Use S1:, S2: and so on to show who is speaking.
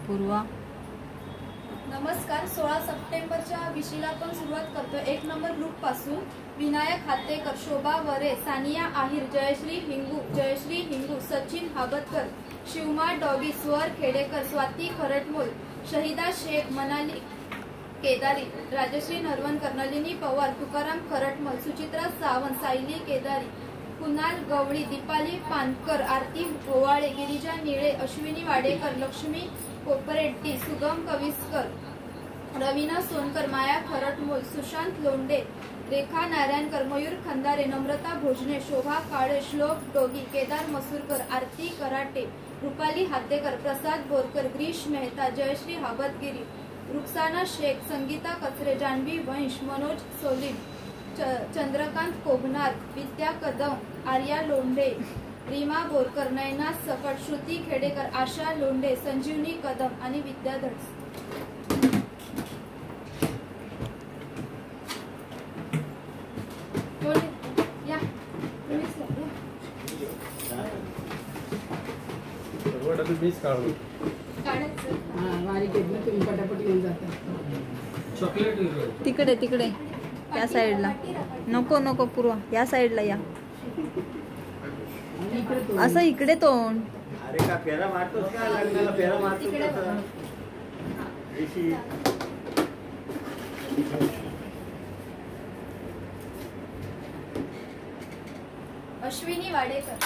S1: पूर्वा.
S2: नमस्कार. 16 सप्टेंबरच्या विशीला आपण सुरुवात करतो. 1 नंबर ग्रुप पासून विनायक हातेकर, शोभा वरे, सानिया आहिर, जयश्री हिंगू, सचिन हाबतकर, शिवमा डॉगी, स्वर खेडेकर, स्वाती खरटमोल, शहीदा शेख, मनाली केदारी, राजश्री नरवणकर, नलिनी पवार, तुकाराम खरटमल, सुचित्रा सावंत, सायली केदारी, कुणाल गवळी, दीपाली पानकर, आरती गोवाळे, गिरिजा निळे, अश्विनी वाडेकर, लक्ष्मी कोपरेड्डी, सुगम कविस्कर, रवीना सोनकर, माया खरटमोल, सुशांत लोंडे, रेखा नारायणकर, मयूर खंदारे, नम्रता भोजने, शोभा काळे, श्लोक डोगी, केदार मसूरकर, आरती कराटे, रुपाली हातेकर, प्रसाद बोरकर, ग्रीश मेहता, जयश्री हाबतगिरी, रुक्साना शेख, संगीता कचरे, जान्हवी वंश, मनोज सोलिन, चंद्रकांत कोगनार, विद्या कदम, आर्या लोंढे, रीमा बोरकर, नयना सकट, श्रुती खेडेकर, आशा लोंढे, संजीवनी कदम आणि विद्या धडस.
S1: तिकडे तिकडे त्या साईडला नको नको पूर्वा, या साईडला या. असं इकडे तोंड.
S3: अरे का फेरा मारतोस का? लग्नाला फेरा मारतोस का?
S2: अश्विनी वाडेकर,